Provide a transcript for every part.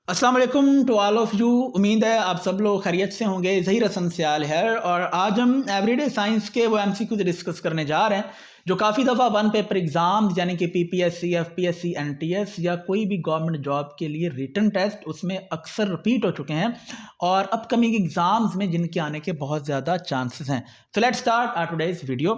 अस्सलाम वालेकुम to all of you. उम्मीद है आप सब लोग खैरियत से होंगे। ज़हीर हसन सियाल है और आज हम एवरीडे साइंस के वो एमसीक्यूज डिस्कस करने जा रहे हैं जो काफ़ी दफ़ा वन पेपर एग्ज़ाम यानी कि पीपीएससी, एफपीएससी, एनटीएस या कोई भी गवर्नमेंट जॉब के लिए रिटन टेस्ट उसमें अक्सर रिपीट हो चुके हैं और अपकमिंग एग्ज़ाम्स में जिनके आने के बहुत ज़्यादा चांसेस हैं। So let's start our today's video.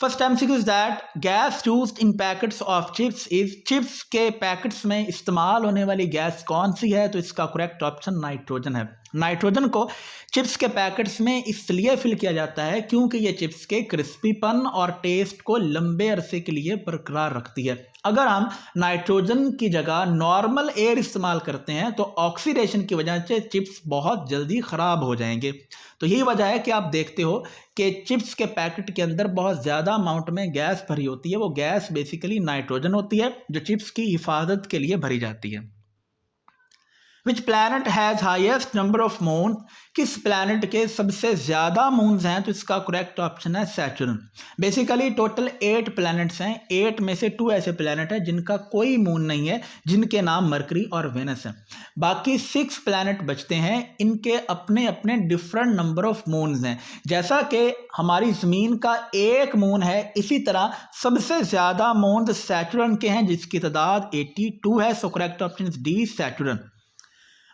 First MCQ is that gas used in packets of chips is, chips के पैकेट्स में इस्तेमाल होने वाली गैस कौन सी है? तो इसका करेक्ट ऑप्शन नाइट्रोजन है। नाइट्रोजन को चिप्स के पैकेट्स में इसलिए फिल किया जाता है क्योंकि ये चिप्स के क्रिस्पीपन और टेस्ट को लंबे अरसे के लिए बरकरार रखती है। अगर हम नाइट्रोजन की जगह नॉर्मल एयर इस्तेमाल करते हैं तो ऑक्सीडेशन की वजह से चिप्स बहुत जल्दी ख़राब हो जाएंगे। तो यही वजह है कि आप देखते हो कि चिप्स के पैकेट के अंदर बहुत ज़्यादा अमाउंट में गैस भरी होती है। वो गैस बेसिकली नाइट्रोजन होती है जो चिप्स की हिफाजत के लिए भरी जाती है। Which planet has highest number of moon, किस प्लैनेट के सबसे ज़्यादा मून्स हैं? तो इसका करेक्ट ऑप्शन है सैटर्न। बेसिकली टोटल 8 प्लैनेट्स हैं। 8 में से 2 ऐसे प्लैनेट हैं जिनका कोई मून नहीं है, जिनके नाम मरकरी और वेनस हैं। बाकी 6 प्लैनेट बचते हैं, इनके अपने अपने डिफरेंट नंबर ऑफ मून्स हैं। जैसा कि हमारी ज़मीन का एक मून है, इसी तरह सबसे ज़्यादा मून सैटर्न के हैं जिसकी तादाद 82 है। So correct option is D, Saturn.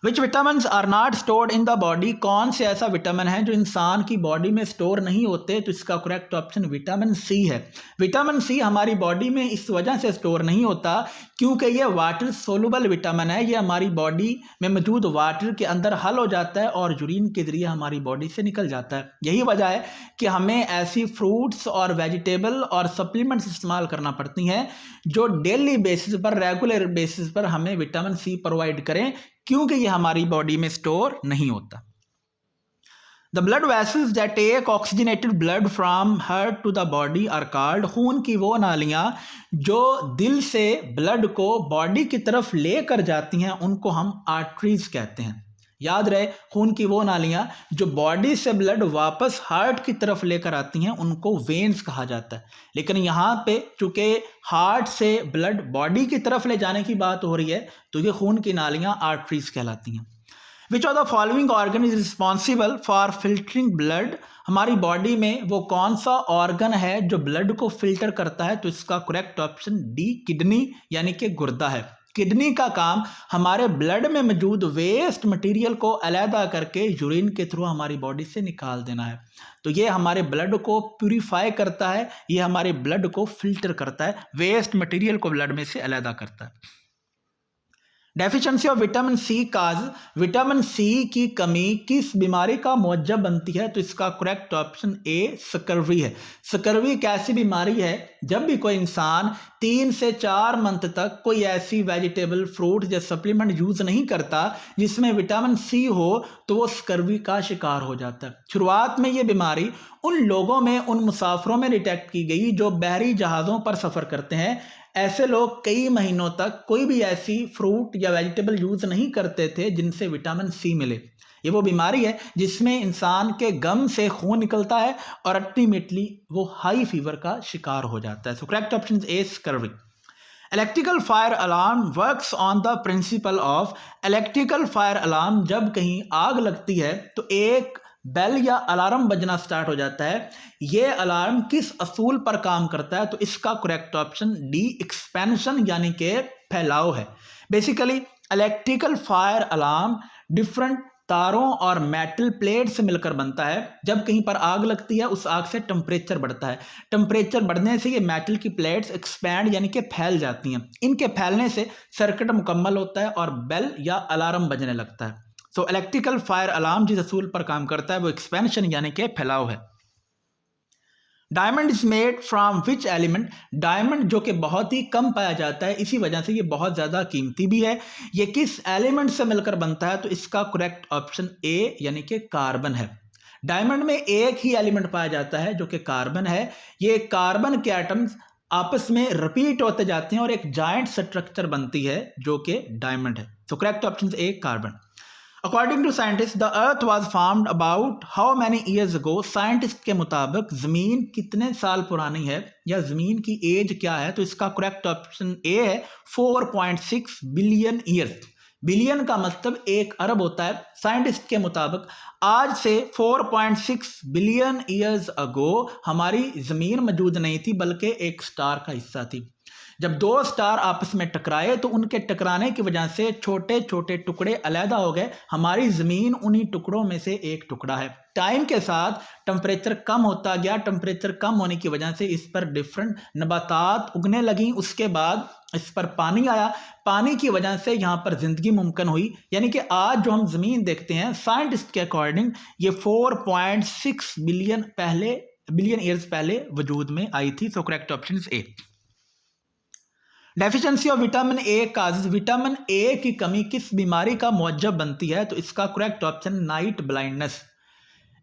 Which vitamins are not stored in the body, कौन से ऐसा विटामिन है जो इंसान की बॉडी में स्टोर नहीं होते? तो इसका करेक्ट ऑप्शन विटामिन सी है। विटामिन सी हमारी बॉडी में इस वजह से स्टोर नहीं होता क्योंकि ये वाटर सोलुबल विटामिन है। ये हमारी बॉडी में मौजूद वाटर के अंदर हल हो जाता है और यूरिन के जरिए हमारी बॉडी से निकल जाता है। यही वजह है कि हमें ऐसी फ्रूट्स और वेजिटेबल और सप्लीमेंट्स इस्तेमाल करना पड़ती हैं जो डेली बेसिस पर, रेगुलर बेसिस पर हमें विटामिन सी प्रोवाइड करें क्योंकि ये हमारी बॉडी में स्टोर नहीं होता। The blood vessels that take oxygenated blood from heart to the body are called, खून की वो नालियाँ जो दिल से ब्लड को बॉडी की तरफ लेकर जाती हैं उनको हम आर्टरीज कहते हैं। याद रहे, खून की वो नालियाँ जो बॉडी से ब्लड वापस हार्ट की तरफ लेकर आती हैं उनको वेन्स कहा जाता है। लेकिन यहाँ पे चूंकि हार्ट से ब्लड बॉडी की तरफ ले जाने की बात हो रही है तो ये खून की नालियाँ आर्टरीज कहलाती हैं। विच of the following organ is responsible for filtering blood, हमारी बॉडी में वो कौन सा ऑर्गन है जो ब्लड को फिल्टर करता है? तो इसका करेक्ट ऑप्शन डी, किडनी यानी कि गुर्दा है। किडनी का काम हमारे ब्लड में मौजूद वेस्ट मटेरियल को अलहदा करके यूरिन के थ्रू हमारी बॉडी से निकाल देना है। तो ये हमारे ब्लड को प्यूरिफाई करता है, ये हमारे ब्लड को फिल्टर करता है, वेस्ट मटेरियल को ब्लड में से अलहदा करता है। Deficiency of vitamin C cause, vitamin C की कमी किस बीमारी का मौजब बनती है? तो इसका करेक्ट ऑप्शन ए, स्कर्वी है। स्कर्वी एक ऐसी बीमारी है जब भी कोई इंसान 3 से 4 मंथ तक कोई ऐसी वेजिटेबल, फ्रूट या सप्लीमेंट यूज नहीं करता जिसमें विटामिन सी हो तो वो स्कर्वी का शिकार हो जाता है। शुरुआत में ये बीमारी उन लोगों में, उन मुसाफिरों में डिटेक्ट की गई जो बहरी जहाज़ों पर सफ़र करते हैं। ऐसे लोग कई महीनों तक कोई भी ऐसी फ्रूट या वेजिटेबल यूज़ नहीं करते थे जिनसे विटामिन सी मिले। ये वो बीमारी है जिसमें इंसान के गम से खून निकलता है और अल्टीमेटली वो हाई फीवर का शिकार हो जाता है। So correct option A, scurvy. Electrical fire alarm works on the principle of, electrical fire alarm जब कहीं आग लगती है तो एक बेल या अलार्म बजना स्टार्ट हो जाता है। ये अलार्म किस असूल पर काम करता है? तो इसका करेक्ट ऑप्शन डी, एक्सपेंशन यानी कि फैलाव है। Basically electrical fire alarm different तारों और मेटल प्लेट से मिलकर बनता है। जब कहीं पर आग लगती है उस आग से टेम्परेचर बढ़ता है, टेम्परेचर बढ़ने से ये मेटल की प्लेट्स एक्सपैंड यानी कि फैल जाती हैं। इनके फैलने से सर्किट मुकम्मल होता है और बेल या अलार्म बजने लगता है। सो इलेक्ट्रिकल फायर अलार्म जिस असूल पर काम करता है वो एक्सपेंशन यानी कि फैलाव है। Diamond is made from which element, diamond जो कि बहुत ही कम पाया जाता है, इसी वजह से ये बहुत ज़्यादा कीमती भी है। ये किस एलिमेंट से मिलकर बनता है? तो इसका करेक्ट ऑप्शन ए यानी कि कार्बन है। डायमंड में एक ही एलिमेंट पाया जाता है जो कि कार्बन है। ये कार्बन के एटम्स आपस में रिपीट होते जाते हैं और एक जाइंट स्ट्रक्चर बनती है जो कि डायमंड है। तो correct option A, carbon. According to scientist the earth was formed about how many years ago, scientist के मुताबिक ज़मीन कितने साल पुरानी है या ज़मीन की एज क्या है? तो इसका करेक्ट ऑप्शन ए है 4.6 बिलियन ईयर्स। बिलियन का मतलब 1 अरब होता है। साइंटिस्ट के मुताबिक आज से 4.6 बिलियन ईयर्स अगो हमारी ज़मीन मौजूद नहीं थी, बल्कि एक स्टार का हिस्सा थी। जब 2 स्टार आपस में टकराए तो उनके टकराने की वजह से छोटे छोटे टुकड़े अलहदा हो गए। हमारी ज़मीन उन्हीं टुकड़ों में से एक टुकड़ा है। टाइम के साथ टेम्परेचर कम होता गया। टेम्परेचर कम होने की वजह से इस पर डिफरेंट नबातात उगने लगी। उसके बाद इस पर पानी आया। पानी की वजह से यहाँ पर ज़िंदगी मुमकिन हुई। यानी कि आज जो हम ज़मीन देखते हैं, साइंटिस्ट के अकॉर्डिंग ये 4.6 बिलियन ईयर्स पहले वजूद में आई थी। सो correct option is a. Deficiency of vitamin A causes, vitamin A की कमी किस बीमारी का मौजब बनती है? तो इसका करेक्ट ऑप्शन नाइट ब्लाइंडनेस।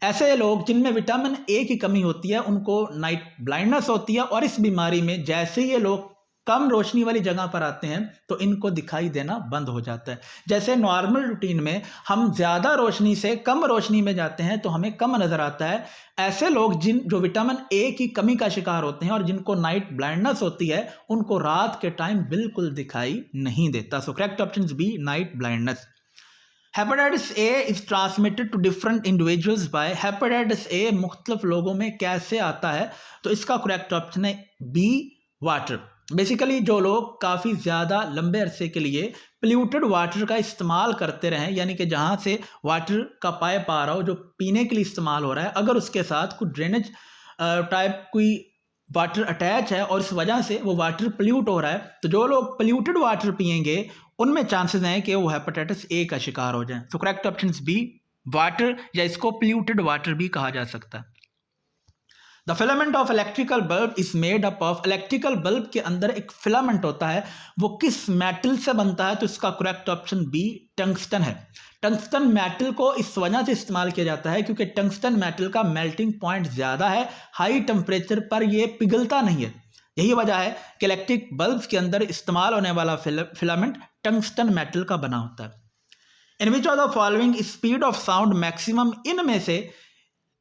ऐसे लोग जिनमें विटामिन ए की कमी होती है उनको नाइट ब्लाइंडनेस होती है, और इस बीमारी में जैसे ये लोग कम रोशनी वाली जगह पर आते हैं तो इनको दिखाई देना बंद हो जाता है। जैसे नॉर्मल रूटीन में हम ज़्यादा रोशनी से कम रोशनी में जाते हैं तो हमें कम नज़र आता है। ऐसे लोग जो विटामिन ए की कमी का शिकार होते हैं और जिनको नाइट ब्लाइंडनेस होती है, उनको रात के टाइम बिल्कुल दिखाई नहीं देता। So correct option is B, night blindness. Hepatitis A is transmitted to different individuals by, hepatitis A मुख्तलिफ लोगों में कैसे आता है? तो इसका करेक्ट ऑप्शन है बी, वाटर। बेसिकली जो लोग काफ़ी ज़्यादा लंबे अरसे के लिए पोल्यूटेड वाटर का इस्तेमाल करते रहें, यानी कि जहाँ से वाटर का पाइप आ रहा हो जो पीने के लिए इस्तेमाल हो रहा है, अगर उसके साथ कुछ ड्रेनेज टाइप कोई वाटर अटैच है और इस वजह से वो वाटर पोल्यूट हो रहा है, तो जो लोग पोल्यूटेड वाटर पिएंगे उनमें चांसेस हैं कि वो हेपेटाइटिस ए का शिकार हो जाएं। तो करेक्ट ऑप्शन बी, वाटर, या इसको पोल्यूटेड वाटर भी कहा जा सकता है। The filament of electrical bulb is made up of, electrical bulb के अंदर एक फिलामेंट होता है, वो किस मेटल से बनता है? तो इसका करेक्ट ऑप्शन बी, टंगस्टन है। टंगस्टन मेटल को इस वजह से इस्तेमाल किया जाता है क्योंकि टंगस्टन मेटल का मेल्टिंग पॉइंट ज़्यादा है, हाई टेम्परेचर पर यह पिघलता नहीं है। यही वजह है कि इलेक्ट्रिक बल्ब के अंदर इस्तेमाल होने वाला फिलामेंट टंगस्टन मेटल का बना होता है। In which of the following speed of sound maximum, इनमें से,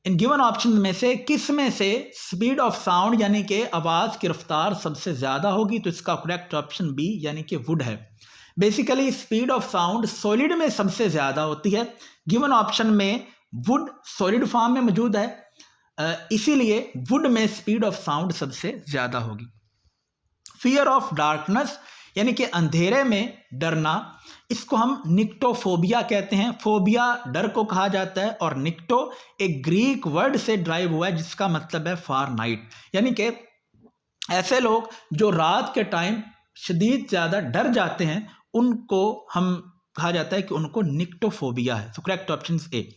इन गिवन ऑप्शन में से किस में से स्पीड ऑफ साउंड यानी कि आवाज़ की रफ्तार सबसे ज़्यादा होगी? तो इसका करेक्ट ऑप्शन बी यानी कि वुड है। Basically speed of sound solid में सबसे ज़्यादा होती है। गिवन ऑप्शन में वुड सॉलिड फॉर्म में मौजूद है, इसीलिए वुड में स्पीड ऑफ साउंड सबसे ज़्यादा होगी। फियर ऑफ डार्कनेस यानी कि अंधेरे में डरना, इसको हम निक्टोफोबिया कहते हैं। फोबिया डर को कहा जाता है, और निक्टो एक ग्रीक वर्ड से ड्राइव हुआ है जिसका मतलब है फार नाइट, यानी कि ऐसे लोग जो रात के टाइम शदीद ज़्यादा डर जाते हैं उनको हम कहा जाता है कि उनको निक्टोफोबिया है। So correct option A.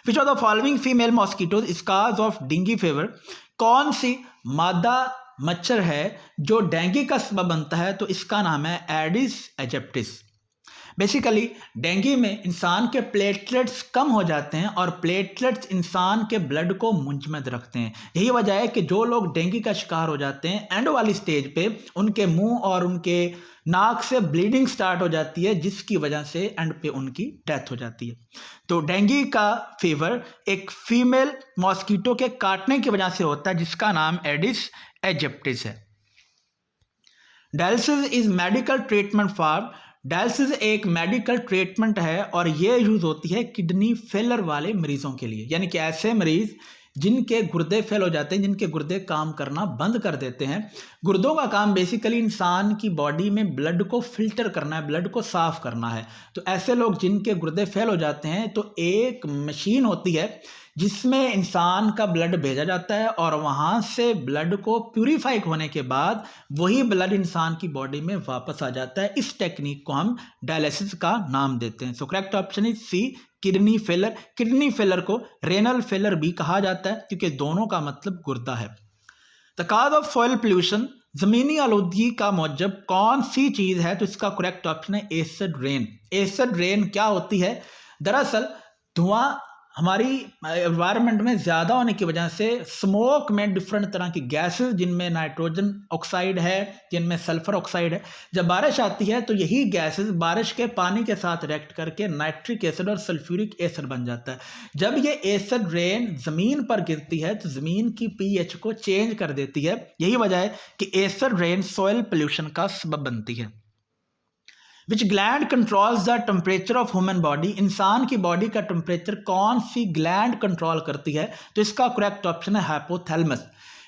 Which of the following female mosquitoes is cause of dengue fever, कौन सी मादा मच्छर है जो डेंगू का सबब बनता है? तो इसका नाम है एडिस एजिप्टिस। बेसिकली डेंगू में इंसान के प्लेटलेट्स कम हो जाते हैं और प्लेटलेट्स इंसान के ब्लड को मुंजमद रखते हैं। यही वजह है कि जो लोग डेंगू का शिकार हो जाते हैं एंड वाली स्टेज पे उनके मुंह और उनके नाक से ब्लीडिंग स्टार्ट हो जाती है, जिसकी वजह से एंड पे उनकी डेथ हो जाती है। तो डेंगू का फीवर एक फीमेल मॉस्किटो के काटने की वजह से होता है जिसका नाम एडिस एजिप्टिस है। Dialysis is medical treatment for, dialysis एक मेडिकल ट्रीटमेंट है और ये यूज़ होती है किडनी फेलर वाले मरीजों के लिए, यानी कि ऐसे मरीज जिनके गुर्दे फेल हो जाते हैं, जिनके गुर्दे काम करना बंद कर देते हैं। गुर्दों का काम बेसिकली इंसान की बॉडी में ब्लड को फिल्टर करना है, ब्लड को साफ करना है। तो ऐसे लोग जिनके गुर्दे फेल हो जाते हैं तो एक मशीन होती है जिसमें इंसान का ब्लड भेजा जाता है और वहाँ से ब्लड को प्यूरीफाई होने के बाद वही ब्लड इंसान की बॉडी में वापस आ जाता है। इस टेक्निक को हम डायलिसिस का नाम देते हैं। So correct option is C, kidney failure. Kidney failure को रेनल फेलर भी कहा जाता है क्योंकि दोनों का मतलब गुर्दा है। The cause of soil pollution, ज़मीनी आलूदगी का मौजब कौन सी चीज़ है? तो इसका करेक्ट ऑप्शन है एसिड रेन। एसिड रेन क्या होती है? दरअसल धुआं हमारी एनवायरनमेंट में ज़्यादा होने की वजह से स्मोक में डिफरेंट तरह की गैसेस, जिनमें नाइट्रोजन ऑक्साइड है, जिनमें सल्फर ऑक्साइड है, जब बारिश आती है तो यही गैसेस बारिश के पानी के साथ रिएक्ट करके नाइट्रिक एसिड और सल्फ्यूरिक एसिड बन जाता है। जब ये एसिड रेन ज़मीन पर गिरती है तो ज़मीन की पीएच को चेंज कर देती है। यही वजह है कि एसिड रेन सॉइल पोल्यूशन का सबब बनती है। विच gland controls the temperature of human body, इंसान की बॉडी का टेम्परेचर कौन सी ग्लैंड कंट्रोल करती है? तो इसका करेक्ट ऑप्शन है हाइपोथैलेमस।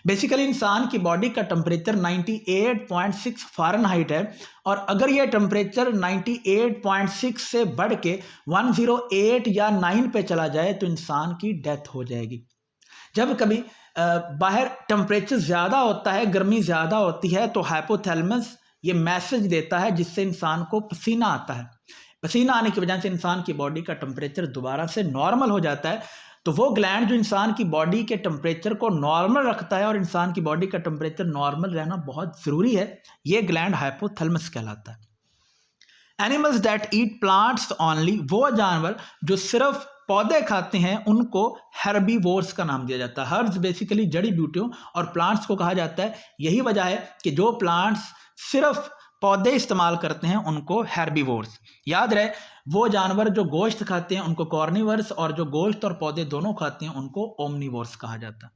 बेसिकली इंसान की बॉडी का टेम्परेचर 98.6 फ़ारेनहाइट है, और अगर ये टेम्परेचर 98.6 से बढ़ के 108 या 9 पे चला जाए तो इंसान की डेथ हो जाएगी। जब कभी बाहर टेम्परेचर ज़्यादा होता है, गर्मी ज़्यादा होती है, तो हाइपोथैलेमस ये मैसेज देता है जिससे इंसान को पसीना आता है। पसीना आने की वजह से इंसान की बॉडी का टेम्परेचर दोबारा से नॉर्मल हो जाता है। तो वो ग्लैंड जो इंसान की बॉडी के टेम्परेचर को नॉर्मल रखता है, और इंसान की बॉडी का टेम्परेचर नॉर्मल रहना बहुत ज़रूरी है, ये ग्लैंड हाइपोथैलेमस कहलाता है। Animals that eat plants only, वो जानवर जो सिर्फ पौधे खाते हैं उनको हेर्बीवोर्स का नाम दिया जाता है। हर्ब्स बेसिकली जड़ी बूटियों और प्लांट्स को कहा जाता है। यही वजह है कि जो प्लांट्स सिर्फ पौधे इस्तेमाल करते हैं उनको हेर्बीवोर्स। याद रहे, वो जानवर जो गोश्त खाते हैं उनको कॉर्निवर्स, और जो गोश्त और पौधे दोनों खाते हैं उनको ओमनीवोर्स कहा जाता है।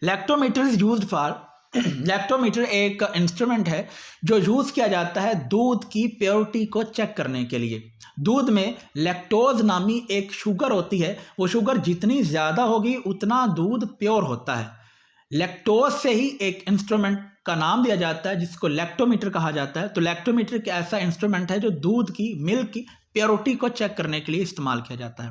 Lactometer is used for, lactometer एक इंस्ट्रूमेंट है जो यूज किया जाता है दूध की प्योरिटी को चेक करने के लिए। दूध में लैक्टोज नामी एक शुगर होती है, वो शुगर जितनी ज़्यादा होगी उतना दूध प्योर होता है। लैक्टोज से ही एक इंस्ट्रूमेंट का नाम दिया जाता है जिसको लैक्टोमीटर कहा जाता है। तो लैक्टोमीटर एक ऐसा इंस्ट्रूमेंट है जो दूध की, मिल्क की प्योरिटी को चेक करने के लिए इस्तेमाल किया जाता है।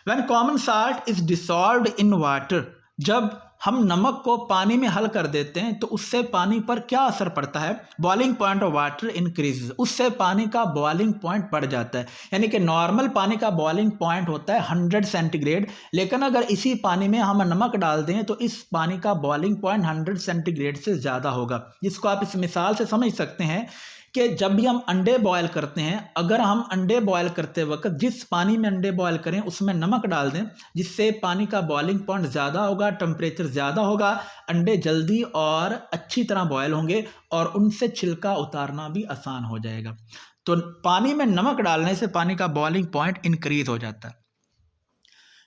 When common salt is dissolved in water, जब हम नमक को पानी में हल कर देते हैं तो उससे पानी पर क्या असर पड़ता है? Boiling point of water increases, उससे पानी का बॉइलिंग पॉइंट बढ़ जाता है। यानी कि नॉर्मल पानी का बॉइलिंग पॉइंट होता है 100 सेंटीग्रेड, लेकिन अगर इसी पानी में हम नमक डाल दें तो इस पानी का बॉइलिंग पॉइंट 100 सेंटीग्रेड से ज़्यादा होगा। जिसको आप इस मिसाल से समझ सकते हैं कि जब भी हम अंडे बॉयल करते हैं, अगर हम अंडे बॉयल करते वक्त जिस पानी में अंडे बॉयल करें उसमें नमक डाल दें, जिससे पानी का बॉइलिंग पॉइंट ज़्यादा होगा, टेम्परेचर ज़्यादा होगा, अंडे जल्दी और अच्छी तरह बॉयल होंगे और उनसे छिलका उतारना भी आसान हो जाएगा। तो पानी में नमक डालने से पानी का बॉइलिंग पॉइंट इंक्रीज हो जाता है।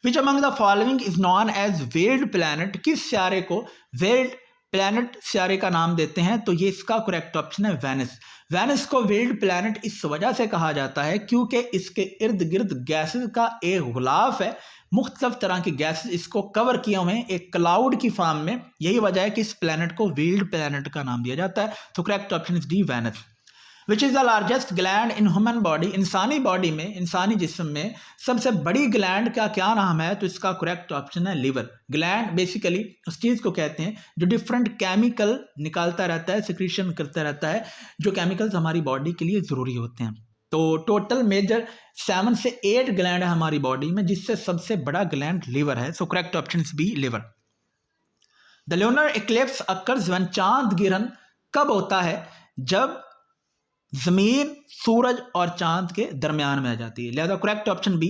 Which among the following is known as veiled planet, किस सियारे को वेल्ड प्लैनेट सियारे का नाम देते हैं? तो ये इसका करेक्ट ऑप्शन है वेनस। वेनस को वेल्ड प्लैनेट इस वजह से कहा जाता है क्योंकि इसके इर्द गिर्द गैसेस का एक गुलाफ है, मुख्तलिफ तरह की गैसेस इसको कवर किए हुए हैं एक क्लाउड की फॉर्म में। यही वजह है कि इस प्लैनेट को वेल्ड प्लैनेट का नाम दिया जाता है। तो correct option is D, Venus. Which is the largest gland in human body, इंसानी बॉडी में, इंसानी जिस्म में सबसे बड़ी ग्लैंड का क्या नाम है? तो इसका करेक्ट ऑप्शन है लिवर। ग्लैंड बेसिकली उस चीज़ को कहते हैं जो डिफरेंट केमिकल निकालता रहता है, सिक्रीशन करता रहता है, जो केमिकल्स हमारी बॉडी के लिए ज़रूरी होते हैं। तो टोटल मेजर 7 से 8 ग्लैंड है हमारी बॉडी में, जिससे सबसे बड़ा ग्लैंड लिवर है। So correct option is B, liver. The lunar eclipse occurs when, चांद गिरहन कब होता है? जब जमीन सूरज और चांद के दरमियान में आ जाती है। लिहाजा correct option B,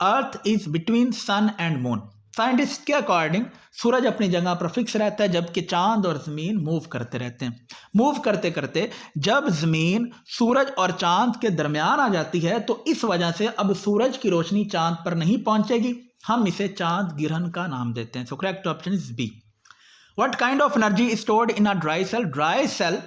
earth is between sun and moon. Scientist के अकॉर्डिंग सूरज अपनी जगह पर फिक्स रहता है, जबकि चांद और ज़मीन मूव करते रहते हैं। मूव करते करते जब ज़मीन सूरज और चांद के दरमियान आ जाती है तो इस वजह से अब सूरज की रोशनी चांद पर नहीं पहुंचेगी, हम इसे चांद गिरहन का नाम देते हैं। So correct option is B. What kind of energy is stored in a dry cell? Dry cell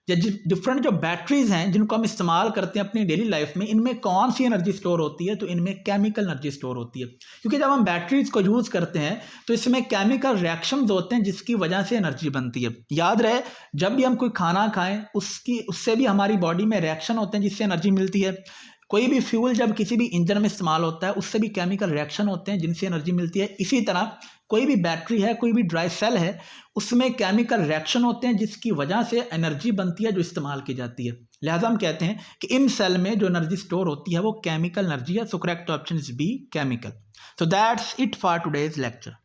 या डिफरेंट जो बैटरीज हैं जिनको हम इस्तेमाल करते हैं अपनी डेली लाइफ में, इनमें कौन सी एनर्जी स्टोर होती है? तो इनमें केमिकल एनर्जी स्टोर होती है, क्योंकि जब हम बैटरीज को यूज़ करते हैं तो इसमें केमिकल रिएक्शंस होते हैं जिसकी वजह से एनर्जी बनती है। याद रहे, जब भी हम कोई खाना खाएं उससे भी हमारी बॉडी में रिएक्शन होते हैं जिससे एनर्जी मिलती है। कोई भी फ्यूल जब किसी भी इंजन में इस्तेमाल होता है उससे भी केमिकल रिएक्शन होते हैं जिनसे एनर्जी मिलती है। इसी तरह कोई भी बैटरी है, कोई भी ड्राई सेल है, उसमें केमिकल रिएक्शन होते हैं जिसकी वजह से एनर्जी बनती है जो इस्तेमाल की जाती है। लिहाजा हम कहते हैं कि इन सेल में जो एनर्जी स्टोर होती है वो केमिकल एनर्जी है। So correct option is B, chemical. So that's it for today's lecture.